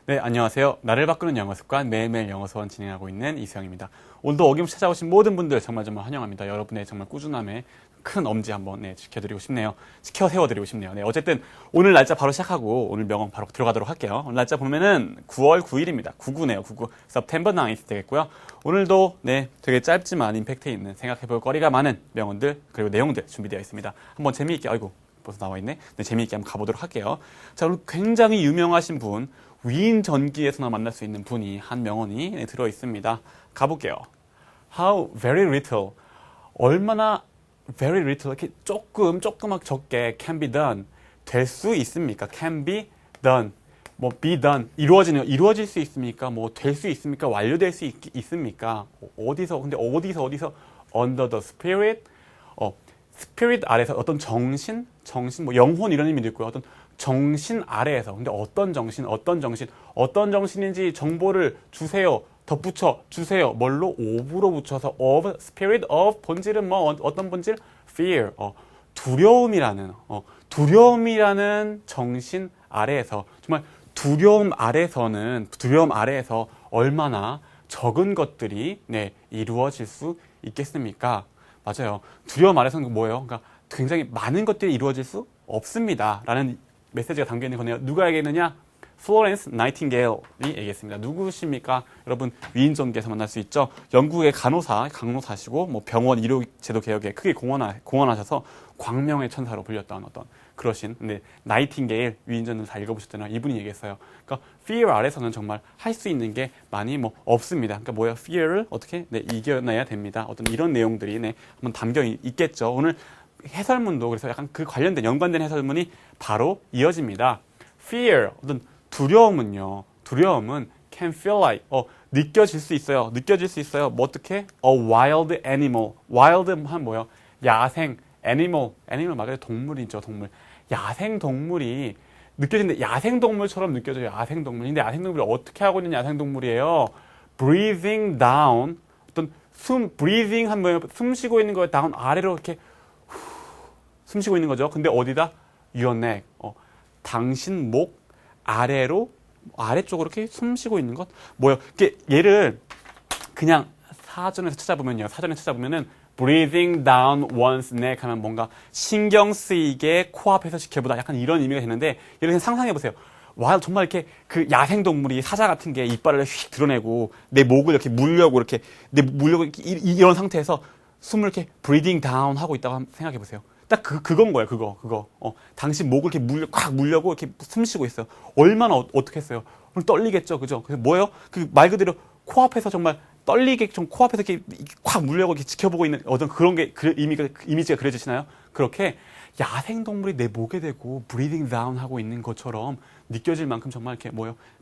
네, 안녕하세요. 나를 바꾸는 영어 습관 매일매일 영어 수업 진행하고 있는 이수영입니다. 오늘도 어김없이 찾아오신 모든 분들 정말 환영합니다. 여러분의 정말 꾸준함에 큰 엄지 한번 지켜드리고 싶네요. 지켜 세워드리고 싶네요. 네, 어쨌든 오늘 날짜 바로 시작하고 오늘 명언 바로 들어가도록 할게요. 오늘 날짜 보면은 9월 9일입니다. 99네요. 99. September 9th 되겠고요. 오늘도 되게 짧지만 임팩트 있는 생각해볼 거리가 많은 명언들 그리고 내용들 준비되어 있습니다. 한번 재미있게 벌써 나와 있네. 재미있게 한번 가보도록 할게요. 자, 오늘 굉장히 유명하신 분 위인 전기에서나 만날 수 있는 분이 한 명언이 들어 있습니다. 가볼게요. How very little. 얼마나 very little 이렇게 조그맣게 적게 can be done 될 수 있습니까? can be done be done 이루어질 수 있습니까? 될 수 있습니까? 완료될 수 있습니까? 어디서 under the spirit spirit 아래서 어떤 정신 영혼 이런 의미도 있고요. 어떤 정신 아래에서 근데 어떤 정신인지 정보를 주세요. 덧붙여 주세요. 뭘로? of로 붙여서 of spirit of 본질은 어떤 본질? fear 두려움이라는 정신 아래에서 정말 두려움 아래에서 얼마나 적은 것들이 이루어질 수 있겠습니까? 맞아요. 두려움 아래서는 뭐예요? 그러니까 굉장히 많은 것들이 이루어질 수 없습니다. 라는 메시지가 담겨있는 거네요. 누가 얘기했느냐? 플로렌스 나이팅게일이 얘기했습니다. 누구십니까? 여러분 위인 전기에서 만날 수 있죠. 영국의 강노사시고 병원 의료제도 개혁에 크게 공헌하셔서 광명의 천사로 불렸던 어떤 그러신 근데 나이팅게일 위인전을 다 읽어보셨잖아요. 이분이 얘기했어요. 그러니까 fear 아래서는 정말 할 수 있는 게 많이 없습니다. 그러니까 뭐예요? fear를 어떻게 이겨내야 됩니다. 어떤 이런 내용들이 한번 담겨 있겠죠. 오늘 해설문도 그래서 약간 그 관련된 연관된 해설문이 바로 이어집니다. fear 어떤 두려움은 can feel like 느껴질 수 있어요. 어떻게? A wild animal. wild한 뭐예요? 야생 animal 말 그대로 동물이죠. 동물. 야생 동물이 느껴지는데 야생 동물처럼 느껴져요. 야생 동물. 근데 야생 동물이 어떻게 하고 있는 야생 동물이에요? breathing down 어떤 breathing 한 뭐예요? 숨 쉬고 있는 거예요. down 아래로 이렇게 숨 쉬고 있는 거죠. 근데 어디다? your neck. 당신 목 아래쪽으로 이렇게 숨 쉬고 있는 것? 뭐예요? 얘를 그냥 사전에서 찾아보면은 breathing down one's neck 하면 뭔가 신경 쓰이게 코앞에서 지켜보다 약간 이런 의미가 되는데 얘를 그냥 상상해보세요. 와, 정말 이렇게 그 야생동물이 사자 같은 게 이빨을 휙 드러내고 내 목을 이렇게 물려고 이런 상태에서 숨을 이렇게 breathing down 하고 있다고 생각해보세요. 딱 그건 거예요, 그거. 당신 목을 이렇게 꽉 물려고 이렇게 숨 쉬고 있어요. 얼마나 어떻게 했어요? 떨리겠죠, 그죠? 그래서 뭐예요? 그 말 그대로 코앞에서 정말 떨리게 좀 코앞에서 이렇게 꽉 물려고 이렇게 지켜보고 있는 어떤 그런 게 이미지가 그려지시나요? 그렇게 야생동물이 내 목에 대고 breathing down 하고 있는 것처럼 느껴질 만큼 정말 이렇게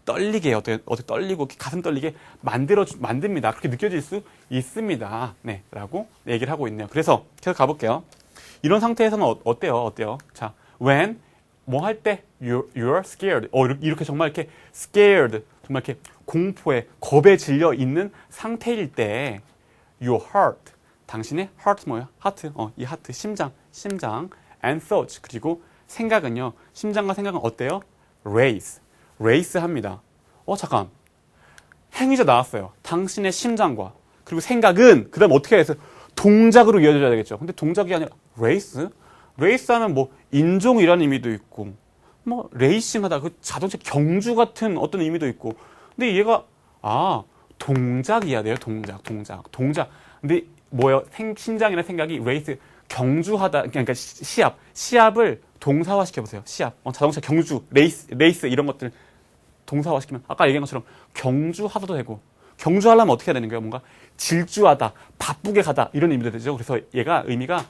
떨리게 어떻게 떨리고 가슴 떨리게 만듭니다. 그렇게 느껴질 수 있습니다. 라고 얘기를 하고 있네요. 그래서 계속 가볼게요. 이런 상태에서는 어때요? 자, when 할 때 you're scared. 이렇게 정말 이렇게 scared 정말 이렇게 공포에 겁에 질려 있는 상태일 때 your heart 당신의 heart 뭐예요? heart 이 heart 심장 and thoughts 그리고 생각은요. 심장과 생각은 어때요? race 합니다. 잠깐 행위자 나왔어요. 당신의 심장과 그리고 생각은 그다음 어떻게 해서 동작으로 이어져야 되겠죠. 근데 동작이 아니라 레이스 하면 인종이라는 의미도 있고 레이싱하다 그 자동차 경주 같은 어떤 의미도 있고 근데 얘가 동작이야 돼요. 동작. 근데 뭐예요? 심장이나 생각이 레이스 경주하다 그러니까 시합을 동사화 시켜보세요. 시합 자동차 경주 레이스 이런 것들 동사화 시키면 아까 얘기한 것처럼 경주하다도 되고 경주하려면 어떻게 해야 되는 거예요? 뭔가 질주하다, 바쁘게 가다 이런 의미도 되죠. 그래서 얘가 의미가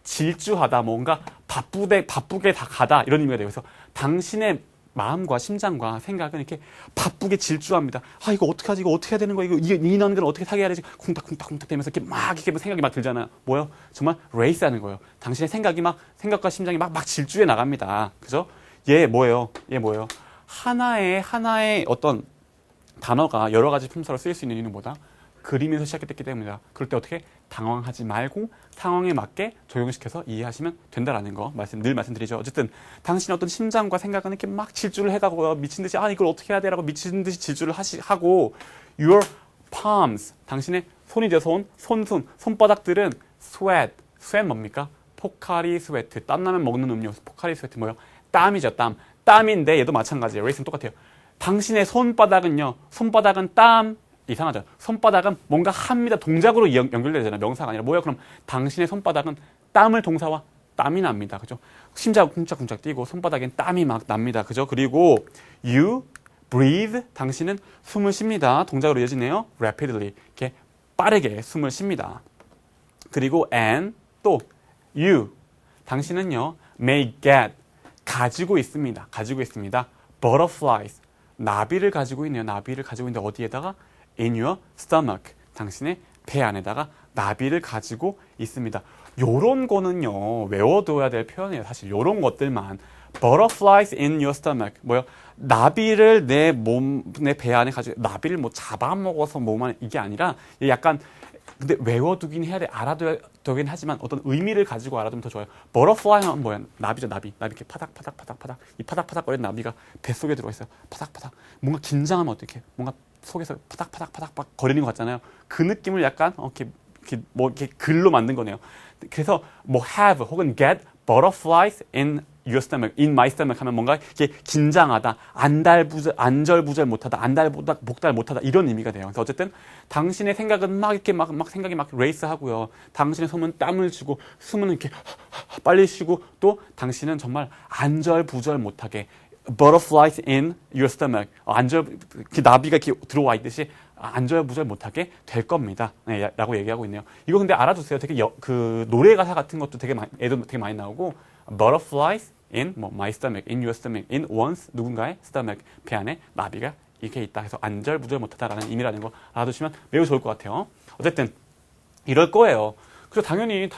질주하다, 뭔가 바쁘게 다 가다 이런 의미가 돼요. 그래서 당신의 마음과 심장과 생각은 이렇게 바쁘게 질주합니다. 이거 어떻게 하지? 이거 어떻게 해야 되는 거야? 이 인원들은 어떻게 타게 해야 되지? 쿵닥쿵닥 되면서 이렇게 생각이 막 들잖아요. 뭐요? 정말 레이스 하는 거예요. 당신의 생각과 심장이 막 질주해 나갑니다. 그죠? 얘 뭐예요? 하나의 어떤 단어가 여러 가지 품사로 쓰일 수 있는 이유는 뭐다? 그리면서 시작했기 때문이다. 그럴 때 어떻게 당황하지 말고 상황에 맞게 적용시켜서 이해하시면 된다라는 거 늘 말씀드리죠. 어쨌든 당신의 어떤 심장과 생각은 이렇게 막 질주를 해가고 미친 듯이 이걸 어떻게 해야 되라고 미친 듯이 질주를 하고 your palms 당신의 손이죠. 손바닥들은 sweat 뭡니까? 포카리 스웨트 땀나면 먹는 음료 포카리 스웨트 뭐요? 땀이죠. 땀인데 얘도 마찬가지예요. 레이스는 똑같아요. 당신의 손바닥은 땀 이상하죠. 손바닥은 뭔가 합니다. 동작으로 연결되잖아요. 명사가 아니라 뭐예요? 그럼 당신의 손바닥은 땀을 동사와 땀이 납니다. 그죠? 심장 쿵짝쿵짝 뛰고 손바닥엔 땀이 막 납니다. 그죠? 그리고 you breathe 당신은 숨을 쉽니다. 동작으로 이어지네요. rapidly 이렇게 빠르게 숨을 쉽니다. 그리고 and 또 you 당신은요 may get 가지고 있습니다. butterflies 나비를 가지고 있네요. 나비를 가지고 있는데 어디에다가 in your stomach 당신의 배 안에다가 나비를 가지고 있습니다. 요런 거는요 외워둬야 될 표현이에요. 사실 요런 것들만 butterflies in your stomach 뭐요? 나비를 내 배 안에 가지고 나비를 뭐 잡아먹어서 몸 안에 이게 아니라 약간 근데 외워두긴 해야 돼. 알아두긴 하지만 어떤 의미를 가지고 알아두면 더 좋아요. butterfly는 뭐야? 나비죠, 나비 이렇게 파닥파닥 이 파닥파닥거리는 나비가 뱃속에 들어가 있어요. 파닥파닥 뭔가 긴장하면 어떻게 뭔가 속에서 파닥파닥 거리는 것 같잖아요. 그 느낌을 약간 이렇게 글로 만든 거네요. 그래서 뭐 have 혹은 get butterflies in your stomach, in my stomach 하면 뭔가 이렇게 긴장하다, 안절부절 못하다, 복달 못하다 이런 의미가 돼요. 그래서 어쨌든 당신의 생각은 막 생각이 막 레이스하고요. 당신의 손은 땀을 쥐고 숨은 이렇게 빨리 쉬고 또 당신은 정말 안절부절 못하게 butterflies in your stomach, 나비가 이렇게 들어와 있듯이 안절부절 못하게 될 겁니다. 네, 라고 얘기하고 있네요. 이거 근데 알아두세요. 되게 그 노래 가사 같은 것도 애도 되게 많이 나오고 butterflies in my stomach, in your stomach, in one's 누군가의 stomach 배 안에 나비가 이렇게 있다 해서 안절부절 못하다라는 의미라는 거 알아두시면 매우 좋을 것 같아요. 어쨌든 이럴 거예요. 그래서 당연히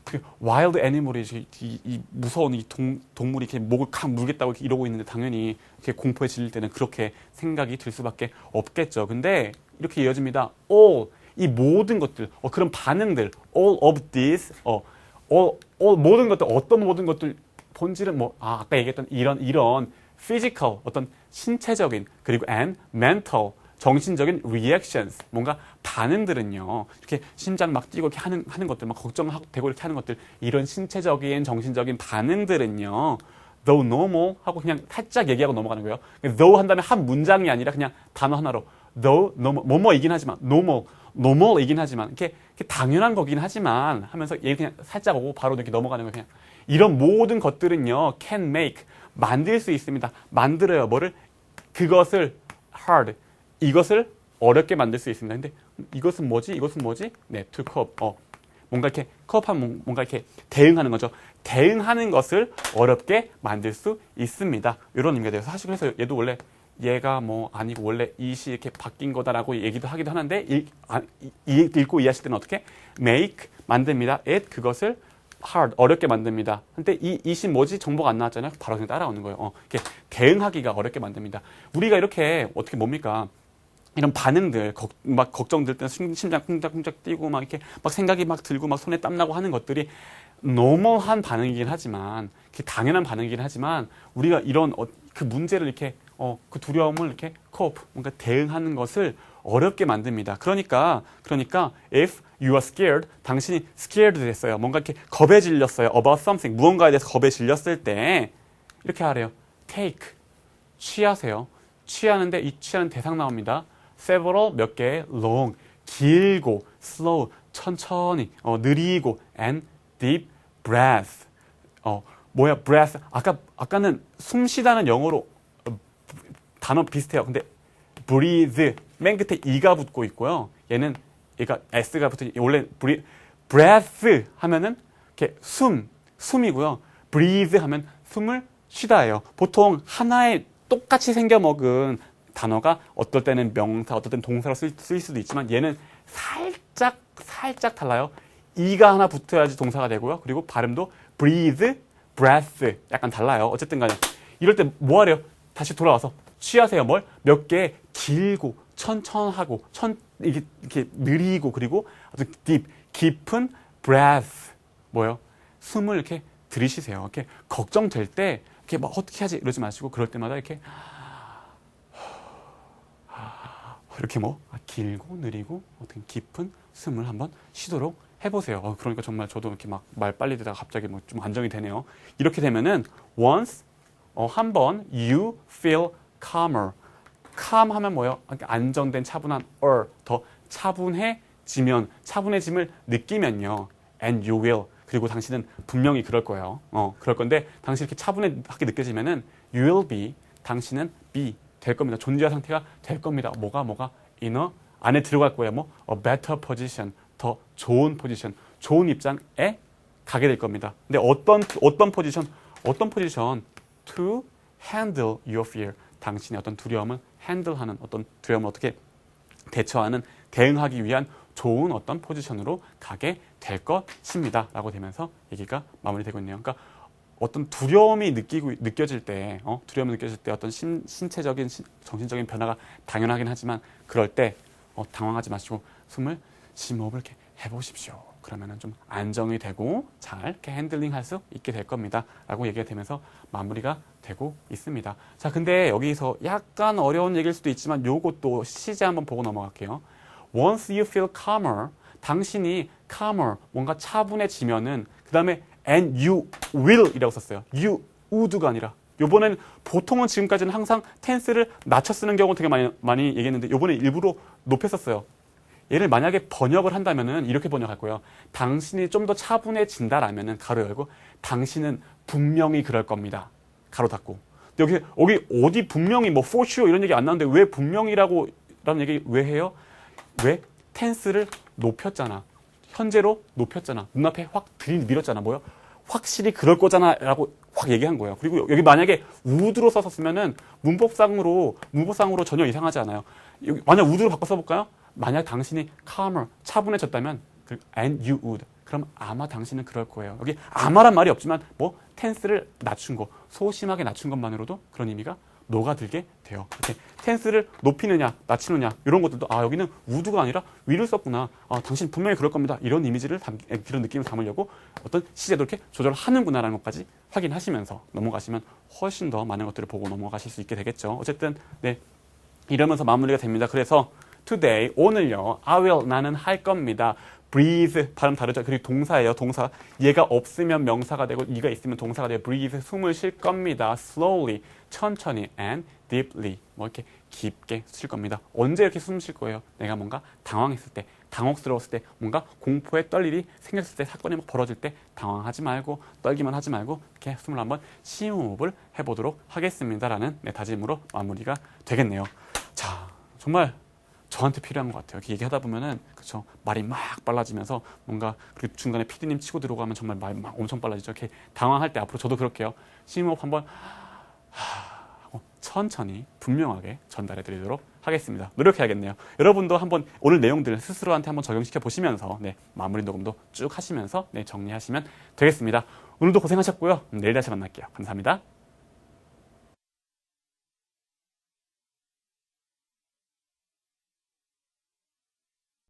그 wild animal이 이 무서운 이 동물이 이렇게 목을 칵 물겠다고 이렇게 이러고 있는데 당연히 이렇게 공포에 질릴 때는 그렇게 생각이 들 수밖에 없겠죠. 근데 이렇게 이어집니다. all 이 모든 것들 그런 반응들 all of these 모든 것들 어떤 모든 것들 본질은 아까 얘기했던 이런 physical 어떤 신체적인 그리고 and mental 정신적인 reactions 뭔가 반응들은요 이렇게 심장 막 뛰고 이렇게 하는 것들 막 걱정하고 되고 이렇게 하는 것들 이런 신체적인 정신적인 반응들은요 though normal 하고 그냥 살짝 얘기하고 넘어가는 거예요. though 한 다음에 한 문장이 아니라 그냥 단어 하나로 though normal 뭐뭐이긴 하지만 normal이긴 하지만 이렇게 당연한 거긴 하지만 하면서 얘 그냥 살짝 오고 바로 이렇게 넘어가는 거예요. 그냥 이런 모든 것들은요 can make 만들 수 있습니다. 만들어요. 뭐를 그것을 hard 이것을 어렵게 만들 수 있습니다. 근데 이것은 뭐지? 네, to cope. 뭔가 이렇게 cope하면 뭔가 이렇게 대응하는 거죠. 대응하는 것을 어렵게 만들 수 있습니다. 이런 의미가 돼요. 사실 그래서 얘도 원래 얘가 아니고 원래 이시 이렇게 바뀐 거다라고 얘기도 하기도 하는데 읽고 이해하실 때는 어떻게? make 만듭니다. it 그것을 hard 어렵게 만듭니다. 근데 이 이시 뭐지? 정보가 안 나왔잖아요. 바로 그냥 따라오는 거예요. 이렇게 대응하기가 어렵게 만듭니다. 우리가 이렇게 어떻게 뭡니까? 이런 반응들, 막 걱정될 때는 심장 쿵짝쿵짝 뛰고 막 이렇게 막 생각이 막 들고 막 손에 땀 나고 하는 것들이 너무한 반응이긴 하지만, 당연한 반응이긴 하지만 우리가 이런 그 문제를 이렇게 그 두려움을 이렇게 cope 뭔가 대응하는 것을 어렵게 만듭니다. 그러니까 if you are scared 당신이 scared 됐어요. 뭔가 이렇게 겁에 질렸어요. about something 무언가에 대해서 겁에 질렸을 때 이렇게 하래요. take 취하세요. 취하는데 이 취하는 대상 나옵니다. several 몇 개, long 길고, slow 천천히, 느리고, and deep breath. breath. 아까는 숨 쉬다는 영어로 단어 비슷해요. 근데 breathe 맨 끝에 e가 붙고 있고요. 얘는 얘가 s가 붙어 원래 breath 하면은 이렇게 숨이고요. breathe 하면 숨을 쉬다예요. 보통 하나의 똑같이 생겨 먹은 단어가 어떨 때는 명사, 어떨 때는 동사로 쓰일 수도 있지만 얘는 살짝 달라요. e가 하나 붙어야지 동사가 되고요. 그리고 발음도 breathe, breath 약간 달라요. 어쨌든 간에 이럴 때 뭐 하래요? 다시 돌아와서 취하세요. 몇 개 길고 천천하고 이렇게 느리고 그리고 아주 깊은 breath 뭐요? 숨을 이렇게 들이쉬세요. 이렇게 걱정될 때 이렇게 막 어떻게 하지 이러지 마시고 그럴 때마다 이렇게 길고 느리고 어떤 깊은 숨을 한번 쉬도록 해보세요. 그러니까 정말 저도 이렇게 막 말 빨리 되다가 갑자기 좀 안정이 되네요. 이렇게 되면은 once 한번 you feel calmer. calm 하면 뭐예요? 안정된 차분한 더 차분해짐을 느끼면요. and you will. 그리고 당신은 분명히 그럴 거예요. 그럴 건데 당신이 이렇게 차분하게 느껴지면은 you will be. 당신은 be 될 겁니다. 존재와 상태가 될 겁니다. 뭐가 in a 안에 들어갈 거예요. a better position. 더 좋은 포지션, 좋은 입장에 가게 될 겁니다. 근데 어떤 포지션 to handle your fear. 당신의 어떤 두려움을 handle하는 어떤 두려움을 어떻게 대처하는 대응하기 위한 좋은 어떤 포지션으로 가게 될 것입니다. 라고 되면서 얘기가 마무리되고 있네요. 그러니까 어떤 두려움이 느껴질 때 어떤 신체적인, 정신적인 변화가 당연하긴 하지만 그럴 때 당황하지 마시고 숨을 심호흡을 이렇게 해보십시오. 그러면은 좀 안정이 되고 잘 이렇게 핸들링 할 수 있게 될 겁니다. 라고 얘기가 되면서 마무리가 되고 있습니다. 자, 근데 여기서 약간 어려운 얘기일 수도 있지만 요것도 시제 한번 보고 넘어갈게요. Once you feel calmer, 당신이 calmer, 뭔가 차분해지면은 그 다음에 and you will 이라고 썼어요. you would가 아니라 요번엔 보통은 지금까지는 항상 텐스를 낮춰 쓰는 경우 되게 많이 얘기했는데 요번에 일부러 높였었어요. 얘를 만약에 번역을 한다면은 이렇게 번역할 거예요. 당신이 좀 더 차분해진다라면은 가로 열고 당신은 분명히 그럴 겁니다. 가로 닫고. 여기 어디 분명히 for sure 이런 얘기 안 나오는데 왜 분명히라는 얘기 왜 해요? 왜? 텐스를 높였잖아. 현재로 높였잖아. 눈앞에 확 들이밀었잖아. 뭐요? 확실히 그럴 거잖아 라고 확 얘기한 거예요. 그리고 여기 만약에 would로 썼었으면은 문법상으로 전혀 이상하지 않아요. 여기 만약 would로 바꿔 써볼까요? 만약 당신이 calmer, 차분해졌다면 and you would. 그럼 아마 당신은 그럴 거예요. 여기 아마란 말이 없지만 텐스를 낮춘 거, 소심하게 낮춘 것만으로도 그런 의미가 녹아들게 돼요. 이렇게 텐스를 높이느냐, 낮추느냐 이런 것들도 여기는 would가 아니라 will을 썼구나. 당신 분명히 그럴 겁니다. 이런 그런 느낌을 담으려고 어떤 시제도 이렇게 조절하는구나라는 것까지 확인하시면서 넘어가시면 훨씬 더 많은 것들을 보고 넘어가실 수 있게 되겠죠. 어쨌든 이러면서 마무리가 됩니다. 그래서 today, 오늘요. I will, 나는 할 겁니다. breathe, 발음 다르죠? 그리고 동사예요. 동사. 얘가 없으면 명사가 되고 얘가 있으면 동사가 돼요. breathe, 숨을 쉴 겁니다. slowly, 천천히 and deeply, 이렇게 깊게 쉴 겁니다. 언제 이렇게 숨 쉴 거예요? 내가 뭔가 당황했을 때, 당혹스러웠을 때, 뭔가 공포에 떨 일이 생겼을 때, 사건이 벌어질 때 당황하지 말고 떨기만 하지 말고 이렇게 숨을 한번 심호흡을 해보도록 하겠습니다라는 다짐으로 마무리가 되겠네요. 자, 정말 저한테 필요한 것 같아요. 이렇게 얘기하다 보면은, 그쵸. 말이 막 빨라지면서 뭔가, 그리고 중간에 피디님 치고 들어가면 정말 말이 막 엄청 빨라지죠. 이렇게 당황할 때 앞으로 저도 그럴게요. 심호흡 한번, 하고 천천히, 분명하게 전달해 드리도록 하겠습니다. 노력해야겠네요. 여러분도 한번 오늘 내용들 스스로한테 한번 적용시켜 보시면서, 마무리 녹음도 쭉 하시면서, 정리하시면 되겠습니다. 오늘도 고생하셨고요. 내일 다시 만날게요. 감사합니다.